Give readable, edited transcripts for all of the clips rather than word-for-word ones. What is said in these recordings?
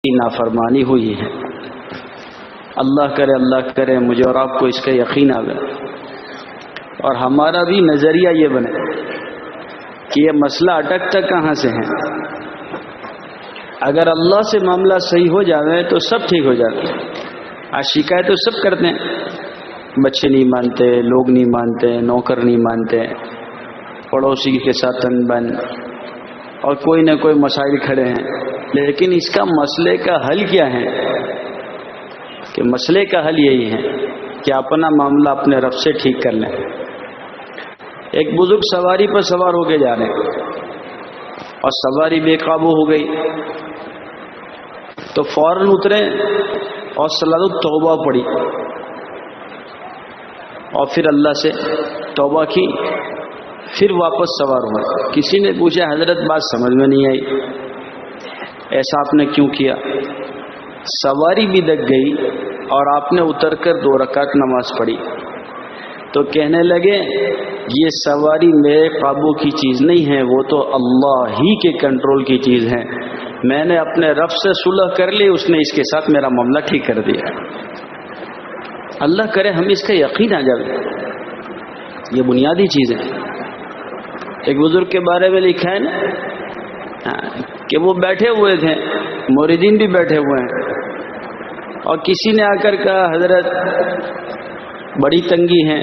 کی نافرمانی ہوئی ہے۔ اللہ کرے مجھے اور آپ کو اس کا یقین آ گیا، اور ہمارا بھی نظریہ یہ بنے کہ یہ مسئلہ اٹکتا کہاں سے ہے۔ اگر اللہ سے معاملہ صحیح ہو جاوے تو سب ٹھیک ہو جاتا ہے۔ آج شکایت تو سب کرتے ہیں، بچے نہیں مانتے، لوگ نہیں مانتے، نوکر نہیں مانتے، پڑوسی کے ساتھ تن بن، اور کوئی نہ کوئی مسائل کھڑے ہیں۔ لیکن اس کا مسئلے کا حل کیا ہے؟ کہ مسئلے کا حل یہی ہے کہ اپنا معاملہ اپنے رب سے ٹھیک کر لیں۔ ایک بزرگ سواری پر سوار ہو کے جا رہے ہیں اور سواری بے قابو ہو گئی، تو فوراً اترے اور صلاۃ التوبہ پڑھی اور پھر اللہ سے توبہ کی، پھر واپس سوار ہوئے۔ کسی نے پوچھا حضرت بات سمجھ میں نہیں آئی، ایسا آپ نے کیوں کیا؟ سواری بھی دگ گئی اور آپ نے اتر کر 2 رکعت نماز پڑھی۔ تو کہنے لگے یہ سواری میرے قابو کی چیز نہیں ہے، وہ تو اللہ ہی کے کنٹرول کی چیز ہے۔ میں نے اپنے رب سے صلح کر لی، اس نے اس کے ساتھ میرا معاملہ ٹھیک کر دیا۔ اللہ کرے ہم اس کا یقین آ جائے، یہ بنیادی چیز ہے۔ ایک بزرگ کے بارے میں لکھا ہے نا کہ وہ بیٹھے ہوئے تھے، موریدین بھی بیٹھے ہوئے ہیں، اور کسی نے آ کر کہا حضرت بڑی تنگی ہے،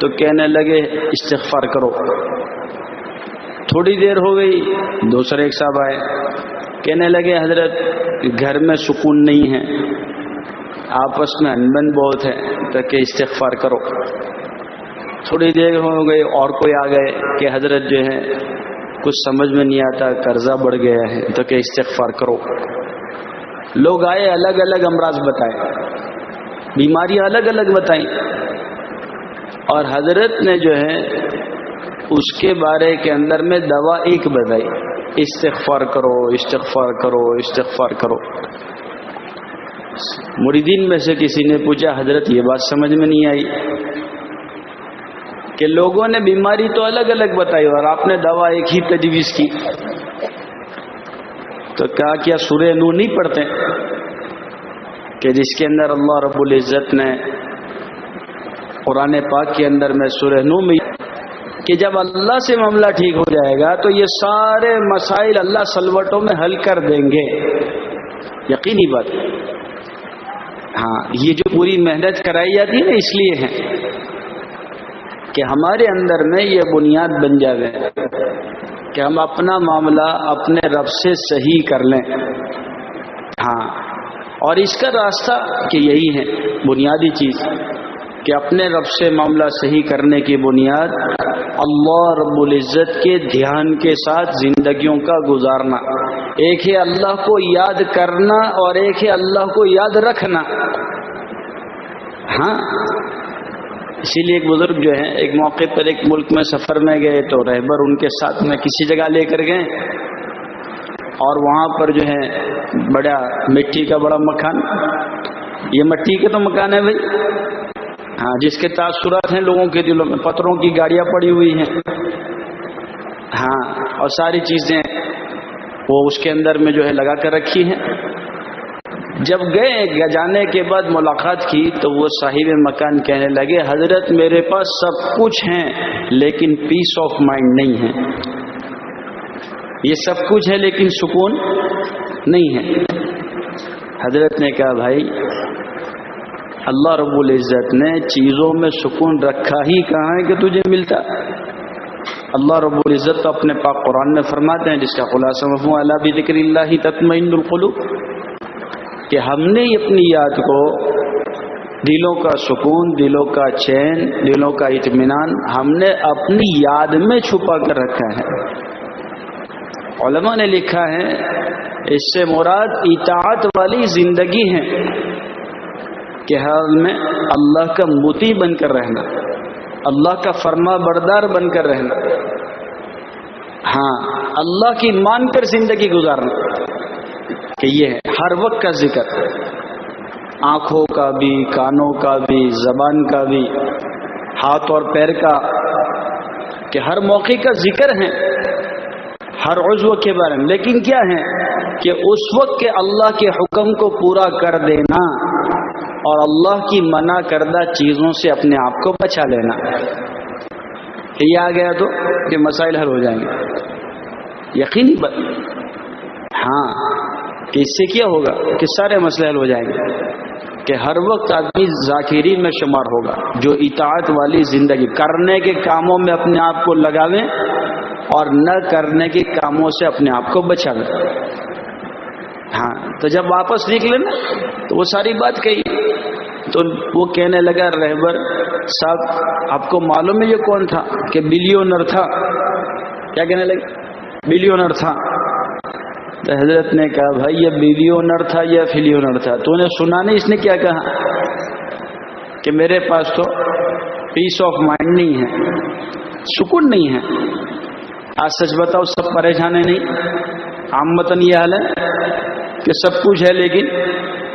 تو کہنے لگے استغفار کرو۔ تھوڑی دیر ہو گئی، دوسرے ایک صاحب آئے، کہنے لگے حضرت گھر میں سکون نہیں ہے، آپس میں انبن بہت ہے، تو کہ استغفار کرو۔ تھوڑی دیر ہو گئی، اور کوئی آ گئے کہ حضرت جو ہے کچھ سمجھ میں نہیں آتا، قرضہ بڑھ گیا ہے، تو کہ استغفار کرو۔ لوگ آئے، الگ الگ امراض بتائے، بیماریاں الگ الگ بتائیں، اور حضرت نے جو ہے اس کے بارے کے اندر میں دوا ایک بتائی، استغفار کرو، استغفار کرو، استغفار کرو۔ مریدین میں سے کسی نے پوچھا حضرت یہ بات سمجھ میں نہیں آئی کہ لوگوں نے بیماری تو الگ الگ بتائی اور آپ نے دوا ایک ہی تجویز کی۔ تو کہا کیا سورہ نور نہیں پڑھتے کہ جس کے اندر اللہ رب العزت نے قرآن پاک کے اندر میں سورہ نور میں کہ جب اللہ سے معاملہ ٹھیک ہو جائے گا تو یہ سارے مسائل اللہ سلوٹوں میں حل کر دیں گے، یقینی بات۔ ہاں، یہ جو پوری محنت کرائی جاتی ہے نا اس لیے ہے کہ ہمارے اندر میں یہ بنیاد بن جائے کہ ہم اپنا معاملہ اپنے رب سے صحیح کر لیں۔ ہاں، اور اس کا راستہ کہ یہی ہے بنیادی چیز کہ اپنے رب سے معاملہ صحیح کرنے کی بنیاد اللہ رب العزت کے دھیان کے ساتھ زندگیوں کا گزارنا۔ ایک ہے اللہ کو یاد کرنا اور ایک ہے اللہ کو یاد رکھنا۔ ہاں، اسی لیے ایک بزرگ جو ہے ایک موقع پر ایک ملک میں سفر میں گئے تو رہبر ان کے ساتھ میں کسی جگہ لے کر گئے، اور وہاں پر جو ہے بڑا مٹی کا بڑا مکان، یہ مٹی کے تو مکان ہے بھائی، ہاں، جس کے تاثرات ہیں لوگوں کے دلوں میں، پتھروں کی گاڑیاں پڑی ہوئی ہیں، ہاں، اور ساری چیزیں وہ اس کے اندر میں جو ہے لگا کر رکھی ہیں۔ جب گئے، جانے کے بعد ملاقات کی تو وہ صاحب مکان کہنے لگے حضرت میرے پاس سب کچھ ہیں لیکن پیس آف مائنڈ نہیں ہے، یہ سب کچھ ہے لیکن سکون نہیں ہے۔ حضرت نے کہا بھائی اللہ رب العزت نے چیزوں میں سکون رکھا ہی کہاں ہے کہ تجھے ملتا؟ اللہ رب العزت تو اپنے پاک قرآن میں فرماتے ہیں، جس کا خلاصہ مفہوم الا بذکر اللہ تطمئن القلوب، کہ ہم نے اپنی یاد کو، دلوں کا سکون، دلوں کا چین، دلوں کا اطمینان ہم نے اپنی یاد میں چھپا کر رکھا ہے۔ علماء نے لکھا ہے اس سے مراد اطاعت والی زندگی ہے کہ حال میں اللہ کا مطیع بن کر رہنا، اللہ کا فرما بردار بن کر رہنا، ہاں، اللہ کی مان کر زندگی گزارنا، کہ یہ ہے ہر وقت کا ذکر، آنکھوں کا بھی، کانوں کا بھی، زبان کا بھی، ہاتھ اور پیر کا، کہ ہر موقع کا ذکر ہے ہر عضو کے بارے میں۔ لیکن کیا ہے کہ اس وقت کے اللہ کے حکم کو پورا کر دینا اور اللہ کی منع کردہ چیزوں سے اپنے آپ کو بچا لینا. یہ آ گیا تو یہ مسائل حل ہو جائیں گے یقینی بات. ہاں کہ اس سے کیا ہوگا کہ سارے مسئلے حل ہو جائیں گے کہ ہر وقت آدمی ذاکرین میں شمار ہوگا جو اطاعت والی زندگی کرنے کے کاموں میں اپنے آپ کو لگاویں اور نہ کرنے کے کاموں سے اپنے آپ کو بچاویں. ہاں تو جب واپس نکلے نا تو وہ ساری بات کہی تو وہ کہنے لگا رہبر صاحب آپ کو معلوم ہے یہ کون تھا کہ بلیونر تھا. کیا کہنے لگے؟ بلیونر تھا. تو حضرت نے کہا بھائی یہ بلیونر تھا یا فلیونر تھا تو نے سنا نہیں اس نے کیا کہا کہ میرے پاس تو پیس آف مائنڈ نہیں ہے, سکون نہیں ہے. آج سچ بتاؤ سب پریشان ہیں نہیں؟ عامتاً یہ حال ہے کہ سب کچھ ہے لیکن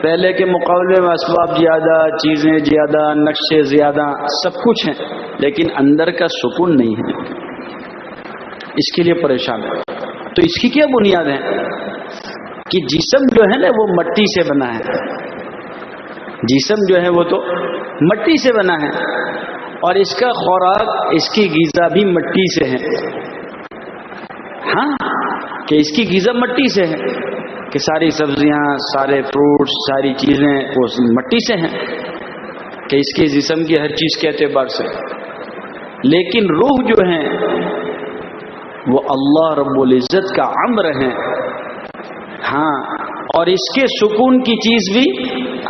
پہلے کے مقابلے میں اسباب زیادہ, چیزیں زیادہ, نقشے زیادہ, سب کچھ ہیں لیکن اندر کا سکون نہیں ہے. اس کے لیے پریشان ہے. تو اس کی کیا بنیاد ہے کہ جسم جو ہے نا وہ مٹی سے بنا ہے. جسم جو ہے وہ تو مٹی سے بنا ہے اور اس کا خوراک, اس کی غذا بھی مٹی سے ہے. ہاں کہ اس کی غذا مٹی سے ہے کہ ساری سبزیاں, سارے فروٹس, ساری چیزیں وہ مٹی سے ہیں کہ اس کے جسم کی ہر چیز کے اعتبار سے. لیکن روح جو ہے وہ اللہ رب العزت کا امر ہے. ہاں اور اس کے سکون کی چیز بھی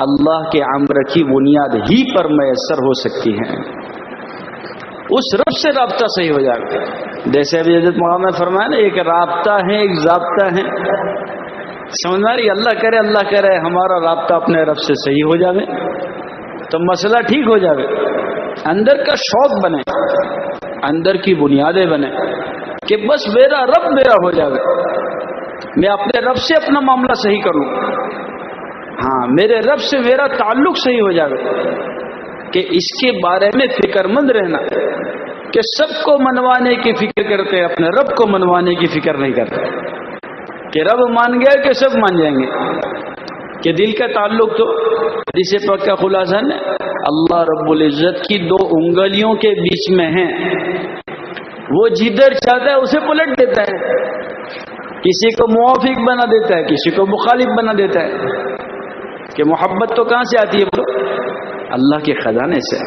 اللہ کے امر کی بنیاد ہی پر میسر ہو سکتی ہے. اس رب سے رابطہ صحیح ہو جائے گا. جیسے ابھی حضرت مولانا نے فرمایا نا ایک رابطہ ہے, ایک ضابطہ ہے. سمجھ میں آ رہی؟ اللہ کرے ہمارا رابطہ اپنے رب سے صحیح ہو جاوے تو مسئلہ ٹھیک ہو جاوے. اندر کا شوق بنے, اندر کی بنیادیں بنے کہ بس میرا رب میرا ہو جاوے, میں اپنے رب سے اپنا معاملہ صحیح کروں. ہاں میرے رب سے میرا تعلق صحیح ہو جاوے کہ اس کے بارے میں فکر مند رہنا کہ سب کو منوانے کی فکر کرتے ہیں, اپنے رب کو منوانے کی فکر نہیں کرتے کہ رب مان گیا کہ سب مان جائیں گے. کہ دل کا تعلق تو حدیث پاک کا خلاصہ ہے اللہ رب العزت کی دو انگلیوں کے بیچ میں ہے. وہ جدھر چاہتا ہے اسے پلٹ دیتا ہے, کسی کو موافق بنا دیتا ہے, کسی کو مخالف بنا دیتا ہے. کہ محبت تو کہاں سے آتی ہے بولو؟ اللہ کے خزانے سے.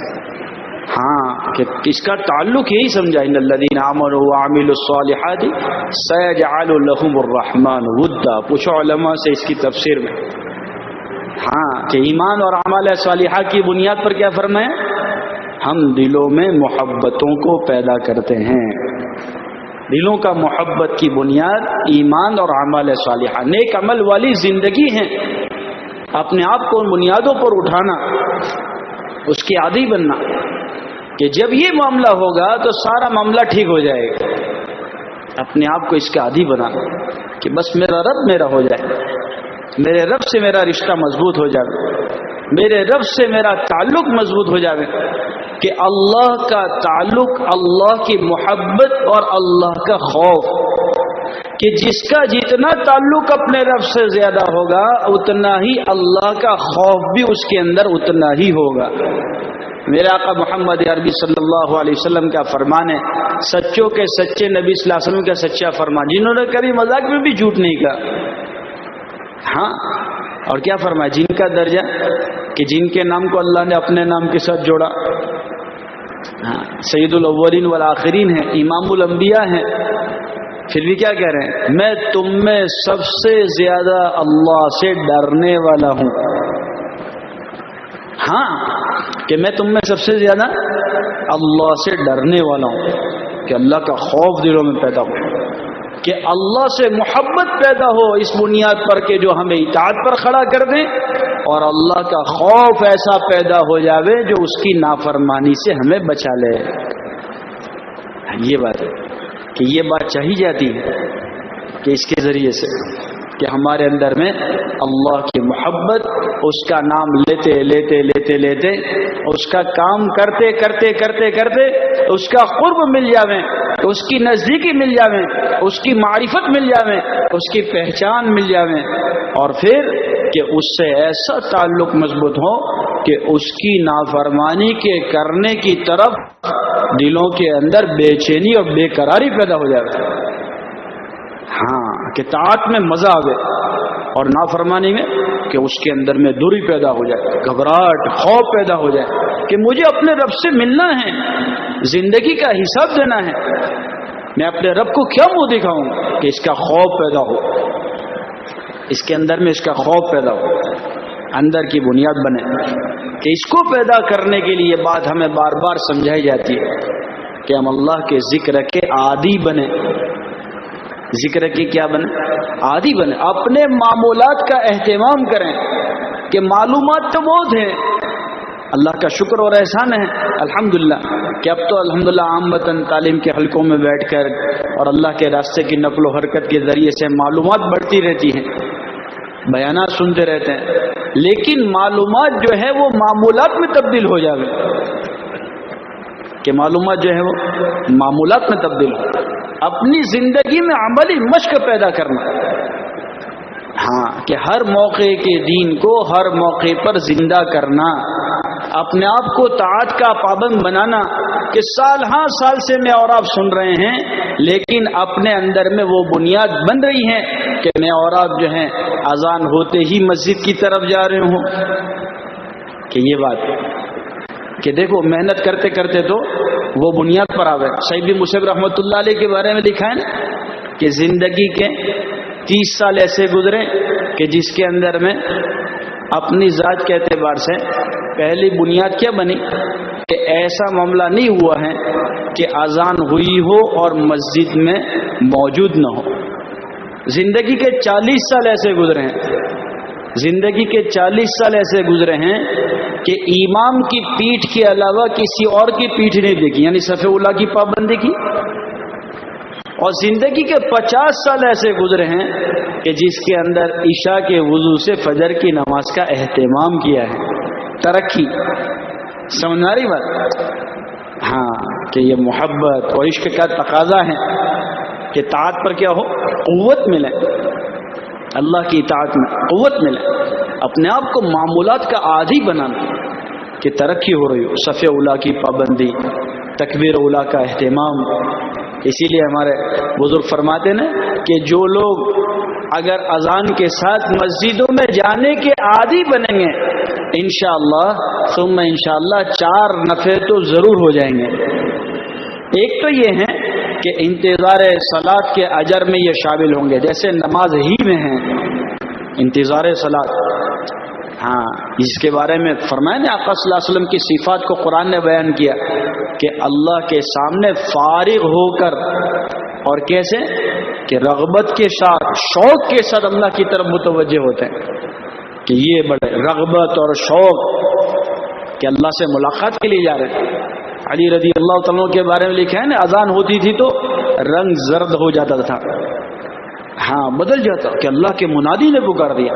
ہاں کہ اس کا تعلق یہی سمجھا ان الذین آمنوا وعملوا الصالحات سیجعل لهم الرحمن ودا. پوچھو علماء سے اس کی تفسیر میں. ہاں کہ ایمان اور اعمال صالحہ کی بنیاد پر کیا فرمایا؟ ہم دلوں میں محبتوں کو پیدا کرتے ہیں. دلوں کا محبت کی بنیاد ایمان اور اعمال صالحہ, نیک عمل والی زندگی ہے. اپنے آپ کو ان بنیادوں پر اٹھانا, اس کے عادی بننا کہ جب یہ معاملہ ہوگا تو سارا معاملہ ٹھیک ہو جائے گا. اپنے آپ کو اس کا عادی بنانا کہ بس میرا رب میرا ہو جائے, میرے رب سے میرا رشتہ مضبوط ہو جائے, میرے رب سے میرا تعلق مضبوط ہو جائے کہ اللہ کا تعلق, اللہ کی محبت اور اللہ کا خوف, کہ جس کا جتنا تعلق اپنے رب سے زیادہ ہوگا اتنا ہی اللہ کا خوف بھی اس کے اندر اتنا ہی ہوگا. میرے آقا محمد عربی صلی اللہ علیہ وسلم کا فرمان ہے, سچوں کے سچے نبی صلی اللہ علیہ وسلم کا سچا فرمان, جنہوں نے کبھی مذاق میں بھی جھوٹ نہیں کہا. ہاں اور کیا فرمایا؟ جن کا درجہ کہ جن کے نام کو اللہ نے اپنے نام کے ساتھ جوڑا. ہاں سید الاولین والآخرین ہیں, امام الانبیاء ہیں, پھر بھی کیا کہہ رہے ہیں؟ میں تم میں سب سے زیادہ اللہ سے ڈرنے والا ہوں. ہاں کہ میں تم میں سب سے زیادہ اللہ سے ڈرنے والا ہوں, کہ اللہ کا خوف دلوں میں پیدا ہو, کہ اللہ سے محبت پیدا ہو اس بنیاد پر کہ جو ہمیں اطاعت پر کھڑا کر دے, اور اللہ کا خوف ایسا پیدا ہو جاوے جو اس کی نافرمانی سے ہمیں بچا لے. یہ بات ہے کہ یہ بات چاہی جاتی ہے کہ اس کے ذریعے سے کہ ہمارے اندر میں اللہ کی محبت, اس کا نام لیتے لیتے لیتے لیتے اس کا کام کرتے کرتے کرتے کرتے اس کا قرب مل جاویں، اس کی نزدیکی مل جاویں، اس کی معرفت مل جاویں، اس کی پہچان مل جاویں، اور پھر کہ اس سے ایسا تعلق مضبوط ہو کہ اس کی نافرمانی کے کرنے کی طرف دلوں کے اندر بے چینی اور بے قراری پیدا ہو جائے، ہاں کہ طاعت میں مزہ آوے اور نافرمانی میں کہ اس کے اندر میں دوری پیدا ہو جائے، گھبراہٹ، خوف پیدا ہو جائے کہ مجھے اپنے رب سے ملنا ہے، زندگی کا حساب دینا ہے، میں اپنے رب کو کیا منہ دکھاؤں، کہ اس کا خوف پیدا ہو، اس کے اندر میں اس کا خوف پیدا ہو، اندر کی بنیاد بنے، کہ اس کو پیدا کرنے کے لیے بات ہمیں بار بار سمجھائی جاتی ہے کہ ہم اللہ کے ذکر کے عادی بنے، ذکر کے کیا بنے، عادی بنے، اپنے معمولات کا اہتمام کریں، کہ معلومات تو بہت ہیں، اللہ کا شکر اور احسان ہے الحمدللہ کہ اب تو الحمدللہ عامتاً تعلیم کے حلقوں میں بیٹھ کر اور اللہ کے راستے کی نقل و حرکت کے ذریعے سے معلومات بڑھتی رہتی ہیں، بیانات سنتے رہتے ہیں، لیکن معلومات جو ہے وہ معمولات میں تبدیل ہو جائے، کہ معلومات جو ہے وہ معمولات میں تبدیل ہو، اپنی زندگی میں عملی مشق پیدا کرنا، ہاں کہ ہر موقع کے دین کو ہر موقع پر زندہ کرنا، اپنے آپ کو طاعت کا پابند بنانا، کہ سال ہاں سال سے میں اور آپ سن رہے ہیں لیکن اپنے اندر میں وہ بنیاد بن رہی ہے کہ میں اور آپ جو ہیں اذان ہوتے ہی مسجد کی طرف جا رہے ہوں، کہ یہ بات کہ دیکھو محنت کرتے کرتے تو وہ بنیاد پر آوے۔ سعید بن مسیب رحمۃ اللہ علیہ کے بارے میں لکھا ہے نا کہ زندگی کے 30 سال ایسے گزرے کہ جس کے اندر میں اپنی ذات کے اعتبار سے پہلی بنیاد کیا بنی کہ ایسا معاملہ نہیں ہوا ہے کہ اذان ہوئی ہو اور مسجد میں موجود نہ ہو۔ زندگی کے 40 سال ایسے گزرے ہیں، زندگی کے 40 سال ایسے گزرے ہیں کہ امام کی پیٹھ کے علاوہ کسی اور کی پیٹھ نہیں دیکھی، یعنی صف اولیٰ کی پابندی کی، اور زندگی کے 50 سال ایسے گزرے ہیں کہ جس کے اندر عشاء کے وضو سے فجر کی نماز کا اہتمام کیا ہے، ترقی، سمجھ آ رہی بات؟ ہاں کہ یہ محبت اور عشق کا تقاضا ہے کہ طاعت پر کیا ہو، قوت ملے، اللہ کی اطاعت میں قوت ملے، اپنے آپ کو معمولات کا عادی بنانا کہ ترقی ہو رہی ہو، صف اولیٰ کی پابندی، تکبیر اولیٰ کا اہتمام۔ اسی لیے ہمارے بزرگ فرماتے ہیں کہ جو لوگ اگر اذان کے ساتھ مسجدوں میں جانے کے عادی بنیں گے انشاءاللہ ثم انشاءاللہ 4 نفع تو ضرور ہو جائیں گے۔ ایک تو یہ ہے کہ انتظار صلاۃ کے اجر میں یہ شامل ہوں گے، جیسے نماز ہی میں ہیں انتظار صلاۃ، ہاں اس کے بارے میں فرمایا نے آقا صلی اللہ علیہ وسلم کی صفات کو قرآن نے بیان کیا کہ اللہ کے سامنے فارغ ہو کر، اور کیسے کہ رغبت کے ساتھ، شوق کے ساتھ اللہ کی طرف متوجہ ہوتے ہیں، کہ یہ بڑے رغبت اور شوق کہ اللہ سے ملاقات کے لیے جا رہے ہیں۔ علی رضی اللہ تعالیٰ کے بارے میں لکھا ہے نا اذان ہوتی تھی تو رنگ زرد ہو جاتا تھا، ہاں بدل جاتا کہ اللہ کے منادی نے پکار دیا۔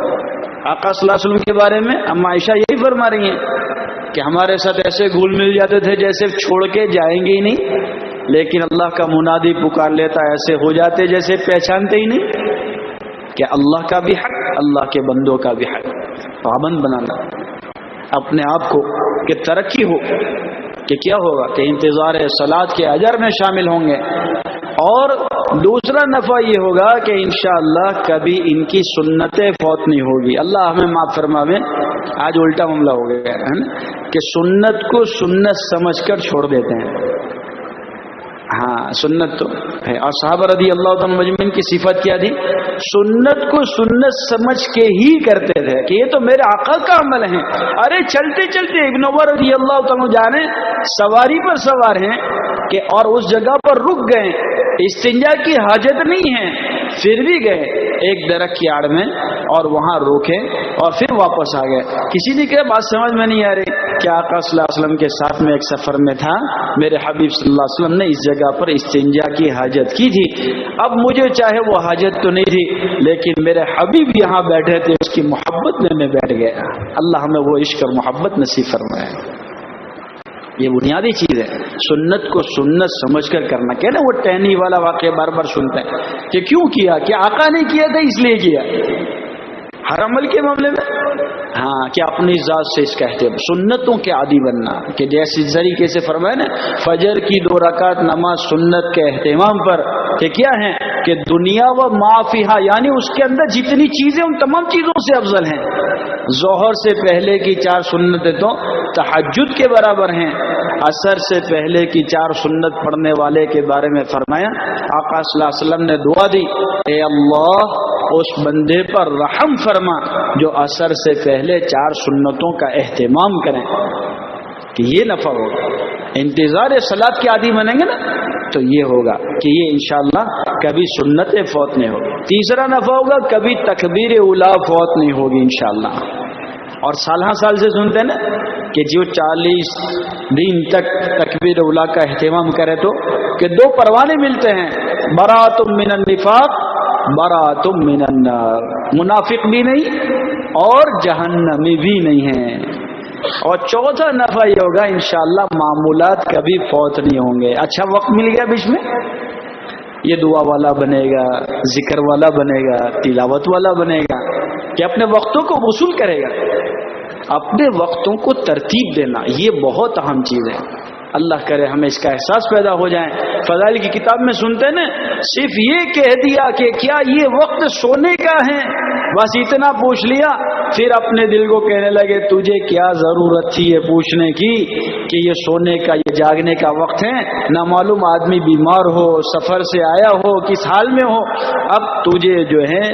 آقا صلی اللہ علیہ وسلم کے بارے میں اما عائشہ یہی فرما رہی ہیں کہ ہمارے ساتھ ایسے گھل مل جاتے تھے جیسے چھوڑ کے جائیں گے ہی نہیں، لیکن اللہ کا منادی پکار لیتا ایسے ہو جاتے جیسے پہچانتے ہی نہیں، کہ اللہ کا بھی حق، اللہ کے بندوں کا بھی حق، پابند بنانا اپنے آپ کو کہ ترقی ہو، کہ کیا ہوگا کہ انتظار صلاۃ کے اجر میں شامل ہوں گے، اور دوسرا نفع یہ ہوگا کہ انشاءاللہ کبھی ان کی سنتیں فوت نہیں ہوگی۔ اللہ ہمیں معاف فرماوے، آج الٹا معاملہ ہو گیا ہے نا کہ سنت کو سنت سمجھ کر چھوڑ دیتے ہیں، ہاں سنت تو ہے، اور صحابہ رضی اللہ تعالیٰ مجمعین کی صفت کیا تھی، سنت کو سنت سمجھ کے ہی کرتے تھے کہ یہ تو میرے آقا کا عمل ہے۔ ارے چلتے چلتے ابن عمر رضی اللہ تعالیٰ جانے سواری پر سوار ہیں کہ اور اس جگہ پر رک گئے، استنجا کی حاجت نہیں ہے پھر بھی گئے ایک درخت کی آڑ میں اور وہاں روکے اور پھر واپس آ گئے۔ کسی نے کہا بات سمجھ میں نہیں آ رہی کہ آقا صلی اللہ علیہ وسلم کے ساتھ میں ایک سفر میں تھا، میرے حبیب صلی اللہ علیہ وسلم نے اس جگہ پر استنجا کی حاجت کی تھی، اب مجھے چاہے وہ حاجت تو نہیں تھی لیکن میرے حبیب یہاں بیٹھے تھے، اس کی محبت میں بیٹھ گیا۔ اللہ ہمیں وہ عشق اور محبت نصیب فرمائے۔ یہ بنیادی چیز ہے. سنت کو سنت سمجھ کر کرنا. کیا نا وہ ٹہنی والا واقعہ بار بار سنتے ہیں کہ کیوں کیا, کہ آقا نے کیا تھا اس لیے کیا. ہر عمل کے معاملے میں ہاں کہ اپنی ذات سے اس کہتے ہیں سنتوں کے عادی بننا. کہ جیسے طریقے سے فرمایا نا فجر کی 2 رکعت نماز سنت کے اہتمام پر, کہ کیا ہے کہ دنیا و ما فیہا, یعنی اس کے اندر جتنی چیزیں ان تمام چیزوں سے افضل ہیں. ظہر سے پہلے کی 4 سنتیں تو تہجد کے برابر ہیں. عصر سے پہلے کی 4 سنت پڑھنے والے کے بارے میں فرمایا آقا صلی اللہ علیہ وسلم نے دعا دی, اے اللہ اس بندے پر رحم فرما جو عصر سے پہلے 4 سنتوں کا اہتمام کریں, کہ یہ نفع ہوگا. انتظار صلاۃ کے عادی بنیں گے نا تو یہ ہوگا کہ یہ انشاءاللہ کبھی سنتیں فوت نہیں ہوگی. تیسرا نفع ہوگا کبھی تکبیر اولیٰ فوت نہیں ہوگی انشاءاللہ. اور سالہ سال سے سنتے ہیں نا کہ جو 40 دن تک تکبیر اولیٰ کا اہتمام کرے تو کہ 2 پروانے ملتے ہیں, برات من النفاق برات من النار. منافق بھی نہیں اور جہنمی بھی نہیں ہے. اور چوتھا نفع یہ ہوگا انشاءاللہ معمولات کبھی فوت نہیں ہوں گے. اچھا وقت مل گیا بیچ میں, یہ دعا والا بنے گا, ذکر والا بنے گا, تلاوت والا بنے گا, کہ اپنے وقتوں کو وصول کرے گا. اپنے وقتوں کو ترتیب دینا یہ بہت اہم چیز ہے. اللہ کرے ہمیں اس کا احساس پیدا ہو جائے. فضائل کی کتاب میں سنتے ہیں نا صرف یہ کہہ دیا کہ کیا یہ وقت سونے کا ہے, بس اتنا پوچھ لیا, پھر اپنے دل کو کہنے لگے تجھے کیا ضرورت تھی یہ پوچھنے کی کہ یہ سونے کا یہ جاگنے کا وقت ہے. نہ معلوم آدمی بیمار ہو, سفر سے آیا ہو, کس حال میں ہو. اب تجھے جو ہے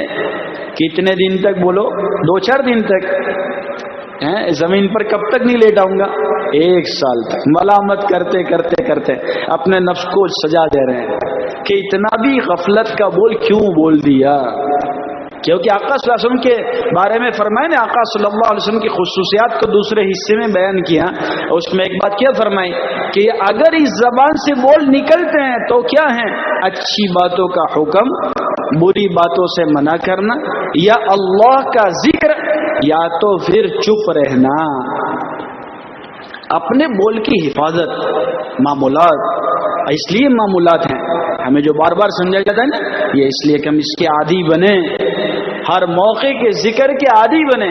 کتنے دن تک, بولو 2-4 دن تک, زمین پر کب تک نہیں لیٹاؤں گا, 1 سال تک. ملامت کرتے کرتے کرتے اپنے نفس کو سجا دے رہے ہیں کہ اتنا بھی غفلت کا بول کیوں بول دیا. کیونکہ آقا صلی اللہ علیہ وسلم کے بارے میں فرمائے نا, آقا صلی اللہ علیہ وسلم کی خصوصیات کو دوسرے حصے میں بیان کیا. اس میں ایک بات کیا فرمائی کہ اگر اس زبان سے بول نکلتے ہیں تو کیا ہیں, اچھی باتوں کا حکم, بری باتوں سے منع کرنا, یا اللہ کا ذکر, یا تو پھر چپ رہنا. اپنے بول کی حفاظت. معمولات اس لیے معمولات ہیں, ہمیں جو بار بار سمجھا جاتا ہے نا یہ اس لیے کہ ہم اس کے عادی بنے, ہر موقع کے ذکر کے عادی بنے,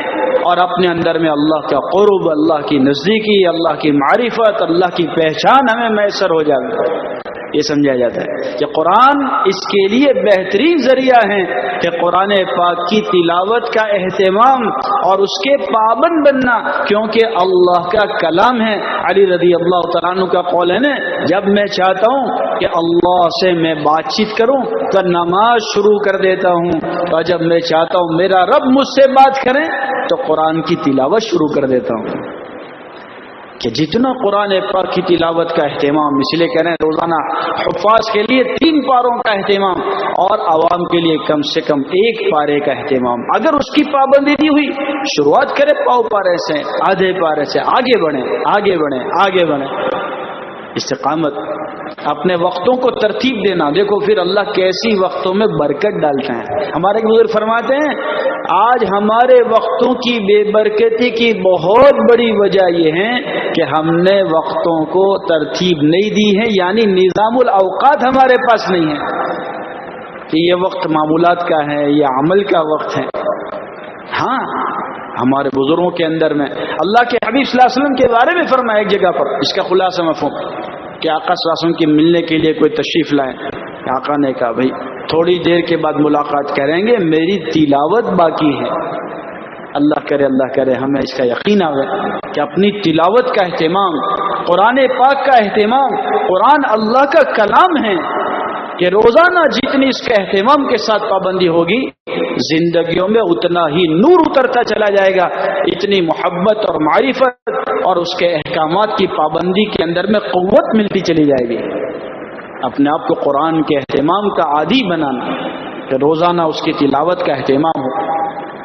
اور اپنے اندر میں اللہ کا قرب, اللہ کی نزدیکی, اللہ کی معرفت, اللہ کی پہچان ہمیں میسر ہو جائے. یہ سمجھا جاتا ہے کہ قرآن اس کے لیے بہترین ذریعہ ہے کہ قرآن پاک کی تلاوت کا اہتمام اور اس کے پابند بننا, کیونکہ اللہ کا کلام ہے. علی رضی اللہ تعالیٰ عنہ کا قول ہے نا, جب میں چاہتا ہوں کہ اللہ سے میں بات چیت کروں تو نماز شروع کر دیتا ہوں, اور جب میں چاہتا ہوں میرا رب مجھ سے بات کرے تو قرآن کی تلاوت شروع کر دیتا ہوں. کہ جتنا قرآن پاک کی تلاوت کا اہتمام, اس لیے کہہ رہے ہیں روزانہ حفاظ کے لیے 3 پاروں کا اہتمام, اور عوام کے لیے کم سے کم 1 پارے کا اہتمام. اگر اس کی پابندی نہیں ہوئی, شروعات کرے پاؤ پارے سے, آدھے پارے سے, آگے بڑھیں آگے بڑھیں آگے بڑھیں. استقامت, اپنے وقتوں کو ترتیب دینا. دیکھو پھر اللہ کیسی وقتوں میں برکت ڈالتے ہیں. ہمارے بزرگ فرماتے ہیں آج ہمارے وقتوں کی بے برکتی کی بہت بڑی وجہ یہ ہے کہ ہم نے وقتوں کو ترتیب نہیں دی ہے, یعنی نظام الاوقات ہمارے پاس نہیں ہے کہ یہ وقت معمولات کا ہے, یہ عمل کا وقت ہے. ہاں ہمارے بزرگوں کے اندر میں اللہ کے حبیب صلی اللہ علیہ وسلم کے بارے میں فرمایا ایک جگہ پر, اس کا خلاصہ مفہوم کہ آقا صلی اللہ علیہ وسلم کے ملنے کے لیے کوئی تشریف لائیں. آقا نے کہا بھائی تھوڑی دیر کے بعد ملاقات کریں گے, میری تلاوت باقی ہے. اللہ کرے ہمیں اس کا یقین آئے کہ اپنی تلاوت کا اہتمام, قرآن پاک کا اہتمام. قرآن اللہ کا کلام ہے کہ روزانہ جتنی اس کے اہتمام کے ساتھ پابندی ہوگی, زندگیوں میں اتنا ہی نور اترتا چلا جائے گا, اتنی محبت اور معرفت اور اس کے احکامات کی پابندی کے اندر میں قوت ملتی چلی جائے گی. اپنے آپ کو قرآن کے اہتمام کا عادی بنانا کہ روزانہ اس کی تلاوت کا اہتمام ہو.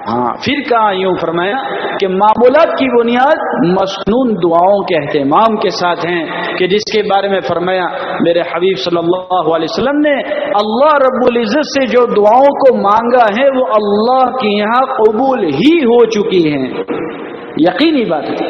ہاں پھر کہا یوں فرمایا کہ معمولات کی بنیاد مسنون دعاؤں کے اہتمام کے ساتھ ہیں, کہ جس کے بارے میں فرمایا میرے حبیب صلی اللہ علیہ وسلم نے اللہ رب العزت سے جو دعاؤں کو مانگا ہے وہ اللہ کے یہاں قبول ہی ہو چکی ہیں. یقینی بات ہے.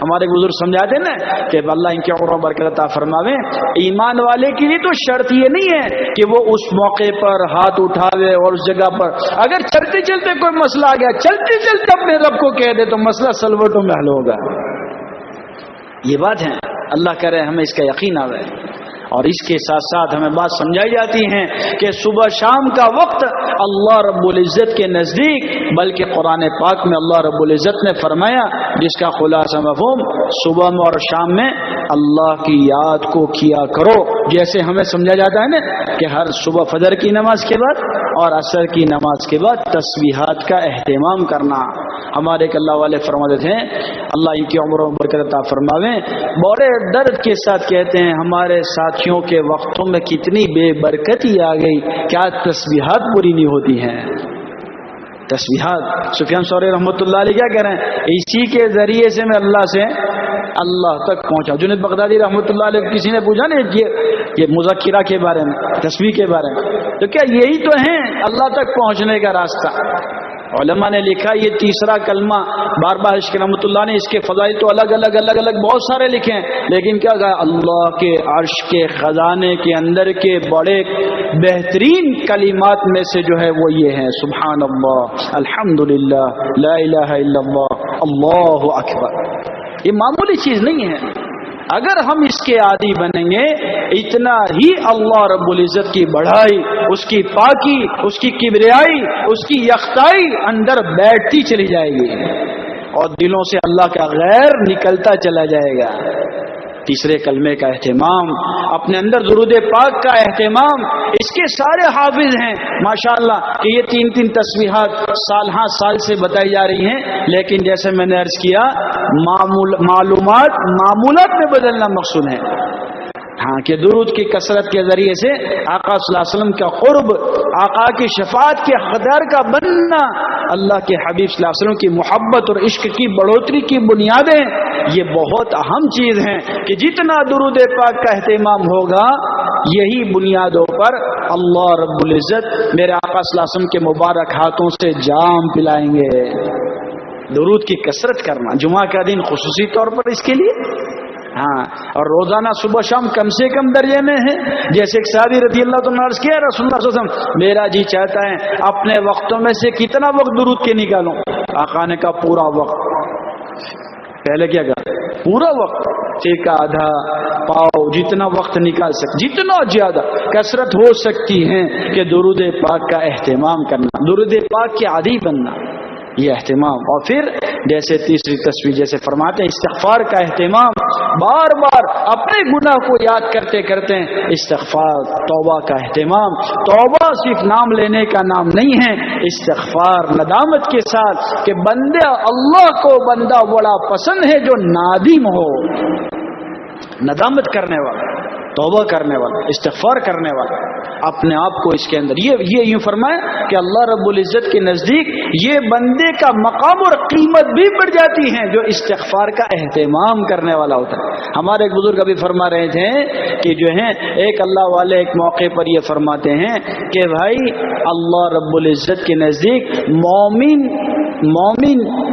ہمارے بزرگ سمجھاتے نا کہ اللہ ان کی عمر و برکت عطا فرماوے، ایمان والے کے لیے تو شرط یہ نہیں ہے کہ وہ اس موقع پر ہاتھ اٹھاوے اور اس جگہ پر، اگر چلتے چلتے کوئی مسئلہ آ گیا چلتے چلتے اپنے رب کو کہہ دے تو مسئلہ سلوٹوں میں حل ہوگا۔ یہ بات ہے، اللہ کرے ہمیں اس کا یقین آوے۔ اور اس کے ساتھ ساتھ ہمیں بات سمجھائی جاتی ہے کہ صبح شام کا وقت اللہ رب العزت کے نزدیک، بلکہ قرآن پاک میں اللہ رب العزت نے فرمایا جس کا خلاصہ مفہوم صبح میں اور شام میں اللہ کی یاد کو کیا کرو، جیسے ہمیں سمجھا جاتا ہے نا کہ ہر صبح فجر کی نماز کے بعد اور عصر کی نماز کے بعد تسبیحات کا اہتمام کرنا۔ ہمارے ایک اللہ والے فرماتے تھے، اللہ ان کی عمر و برکت عطا فرماویں، بڑے درد کے ساتھ کہتے ہیں ہمارے ساتھیوں کے وقتوں میں کتنی بے برکتی آ گئی، کیا تسبیحات پوری نہیں ہوتی ہیں؟ تسبیحات، سفیان ثوری رحمۃ اللہ علیہ کیا کہہ رہے ہیں، اسی کے ذریعے سے میں اللہ تک پہنچا۔ جنید بغدادی رحمۃ اللہ علیہ کسی نے پوچھا نا یہ مذکرہ کے بارے میں، تسبیح کے بارے میں، تو کیا یہی تو ہے اللہ تک پہنچنے کا راستہ؟ علماء نے لکھا یہ تیسرا کلمہ، بار بار عشق رحمۃ اللہ نے اس کے فضائل تو الگ الگ بہت سارے لکھے ہیں، لیکن کیا کہا، اللہ کے عرش کے خزانے کے اندر کے بڑے بہترین کلمات میں سے جو ہے وہ یہ ہے، سبحان اللہ، الحمدللہ، لا الہ الا اللہ، اللہ اکبر۔ یہ معمولی چیز نہیں ہے، اگر ہم اس کے عادی بنیں گے اتنا ہی اللہ رب العزت کی بڑائی، اس کی پاکی، اس کی کبریائی، اس کی یکتائی اندر بیٹھتی چلی جائے گی اور دلوں سے اللہ کا غیر نکلتا چلا جائے گا۔ تیسرے کلمے کا اہتمام، اپنے اندر درود پاک کا اہتمام، اس کے سارے حافظ ہیں ماشاءاللہ کہ یہ تین تین تسبیحات سال ہاں سال سے بتائی جا رہی ہیں، لیکن جیسے میں نے عرض کیا معمولات میں بدلنا مقصود ہے۔ ہاں کہ درود کی کثرت کے ذریعے سے آقا صلی اللہ علیہ وسلم کا قرب، آقا کی شفاعت کے حقدار کا بننا، اللہ کے حبیب صلی اللہ علیہ وسلم کی محبت اور عشق کی بڑھوتری کی بنیادیں، یہ بہت اہم چیز ہیں کہ جتنا درود پاک کا اہتمام ہوگا یہی بنیادوں پر اللہ رب العزت میرے آقا صلی اللہ علیہ وسلم کے مبارک ہاتھوں سے جام پلائیں گے۔ درود کی کثرت کرنا جمعہ کا دن خصوصی طور پر اس کے لیے، ہاں، اور روزانہ صبح شام کم سے کم درجے میں ہے۔ جیسے ایک صحابی رضی اللہ تعالیٰ عنہ عرض کیا، رسول اللہ صلی اللہ علیہ وسلم میرا جی چاہتا ہے اپنے وقتوں میں سے کتنا وقت درود کے نکالوں؟ آقا نے کہا پورا وقت۔ پہلے کیا کہا؟ پورا وقت، ایک آدھا پاؤ، جتنا وقت نکال سکتے، جتنا زیادہ کثرت ہو سکتی ہے کہ درود پاک کا اہتمام کرنا، درود پاک کے عادی بننا، یہ اہتمام۔ اور پھر جیسے تیسری تصویر جیسے فرماتے ہیں استغفار کا اہتمام، بار بار اپنے گناہ کو یاد کرتے کرتے استغفار، توبہ کا اہتمام۔ توبہ صرف نام لینے کا نام نہیں ہے، استغفار ندامت کے ساتھ کہ بندہ اللہ کو بندہ بڑا پسند ہے جو نادم ہو، ندامت کرنے والا، توبہ کرنے والا، استغفار کرنے والا، اپنے آپ کو اس کے اندر یہ یوں فرمایا کہ اللہ رب العزت کے نزدیک یہ بندے کا مقام اور قیمت بھی بڑھ جاتی ہے جو استغفار کا اہتمام کرنے والا ہوتا ہے۔ ہمارے ایک بزرگ ابھی فرما رہے تھے کہ جو ہے ایک اللہ والے ایک موقع پر یہ فرماتے ہیں کہ بھائی اللہ رب العزت کے نزدیک مومن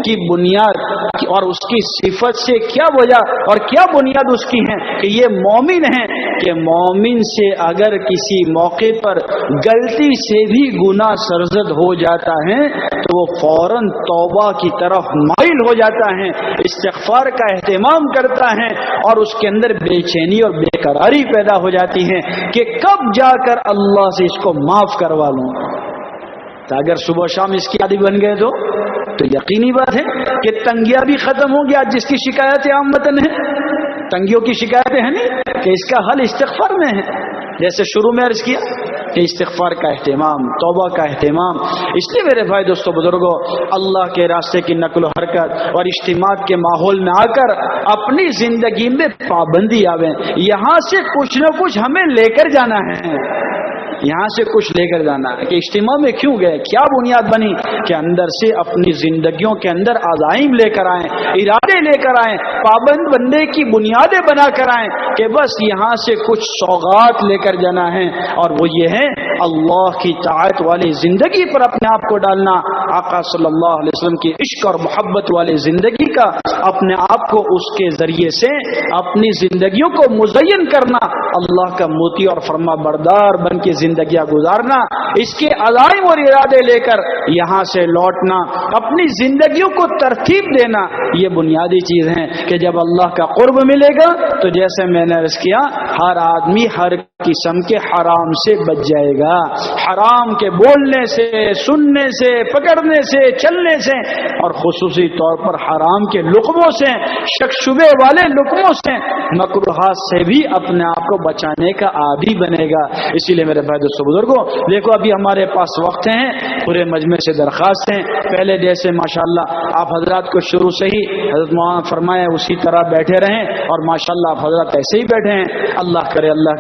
کی بنیاد اور اس کی صفت سے کیا وجہ اور کیا بنیاد اس کی ہے کہ یہ مومن ہے کہ مومن سے اگر کسی موقع پر غلطی سے بھی گناہ سرزد ہو جاتا ہے تو وہ فوراً توبہ کی طرف مائل ہو جاتا ہے، استغفار کا اہتمام کرتا ہے اور اس کے اندر بے چینی اور بے قراری پیدا ہو جاتی ہے کہ کب جا کر اللہ سے اس کو معاف کروا لوں۔ تو اگر صبح شام اس کی عادی بن گئے تو یقینی بات ہے کہ تنگیاں بھی ختم ہو گیا، جس کی شکایتیں عامتاً ہیں، تنگیوں کی شکایتیں ہیں نہیں کہ اس کا حل استغفار میں ہے۔ جیسے شروع میں عرض کیا کہ استغفار کا اہتمام، توبہ کا اہتمام، اس لیے میرے بھائی دوستو بزرگوں، اللہ کے راستے کی نقل و حرکت اور اجتماع کے ماحول میں آ کر اپنی زندگی میں پابندی آوے، یہاں سے کچھ نہ کچھ ہمیں لے کر جانا ہے، یہاں سے کچھ لے کر جانا ہے کہ اجتماع میں کیوں گئے، کیا بنیاد بنی کہ اندر سے اپنی زندگیوں کے اندر عزائم لے کر آئیں، ارادے لے کر آئیں، پابند بندے کی بنیادیں بنا کر آئیں کہ بس یہاں سے کچھ سوغات لے کر جانا ہے، اور وہ یہ ہے اللہ کی طاعت والی زندگی پر اپنے آپ کو ڈالنا، آقا صلی اللہ علیہ وسلم کی عشق اور محبت والے زندگی کا اپنے آپ کو اس کے ذریعے سے اپنی زندگیوں کو مزین کرنا، اللہ کا موتی اور فرما بردار بن کے زندگیاں گزارنا، اس کے عزائم اور ارادے لے کر یہاں سے لوٹنا، اپنی زندگیوں کو ترتیب دینا، یہ بنیادی چیز ہیں کہ جب اللہ کا قرب ملے گا تو جیسے میں نے عرض کیا، ہر آدمی ہر قسم کے حرام سے بچ جائے گا، حرام کے بولنے سے، سننے سے، پکڑنے سے، چلنے سے، اور خصوصی طور پر حرام کے لقموں سے، شک شبے والے لقموں سے، مکروہات سے بھی اپنے آپ کو بچانے کا عادی بنے گا۔ اسی لیے میرے بھائی دوستو بزرگوں، دیکھو ابھی ہمارے پاس وقت ہیں، پورے مجمع سے درخواست ہیں، پہلے جیسے ماشاءاللہ آپ حضرات کو شروع سے ہی حضرت مولانا فرمائے اسی طرح بیٹھے رہیں، اور ماشاءاللہ آپ حضرات ایسے ہی بیٹھے ہیں۔ اللہ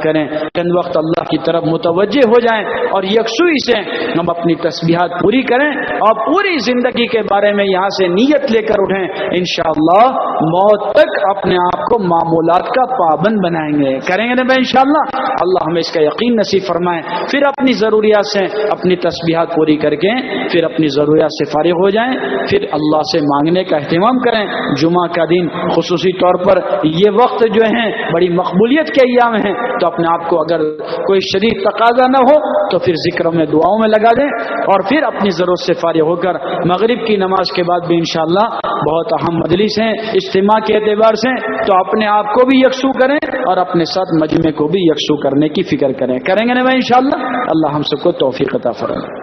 کریں چند وقت اللہ کی طرف متوجہ ہو جائیں اور یکسوئی سے ہم اپنی تسبیحات پوری کریں اور پوری زندگی کے بارے میں یہاں سے نیت لے کر اٹھیں، انشاءاللہ موت تک اپنے آپ کو معمولات کا پابند بنائیں گے، کریں گے نا بھائی انشاءاللہ۔ اللہ ہمیں اس کا یقین نصیب فرمائے۔ پھر اپنی ضروریات سے اپنی تسبیحات پوری کر کے پھر اپنی ضروریات سے فارغ ہو جائیں، پھر اللہ سے مانگنے کا اہتمام کریں۔ جمعہ کا دن خصوصی طور پر یہ وقت جو ہیں بڑی مقبولیت کے ایام ہیں، تو اپنے آپ کو اگر کوئی شدید تقاضا نہ ہو تو پھر ذکر میں دعاؤں میں لگا دیں، اور پھر اپنی ضرورت سے فارغ ہو کر مغرب کی نماز کے بعد بھی انشاءاللہ بہت اہم مجلس ہیں اجتماع کے اعتبار سے، تو اپنے آپ کو بھی یکسو کریں اور اپنے ساتھ مجمع کو بھی یکسو کرنے کی فکر کریں گے نا بھائی انشاءاللہ۔ اللہ ہم سب کو توفیق عطا فرمائے۔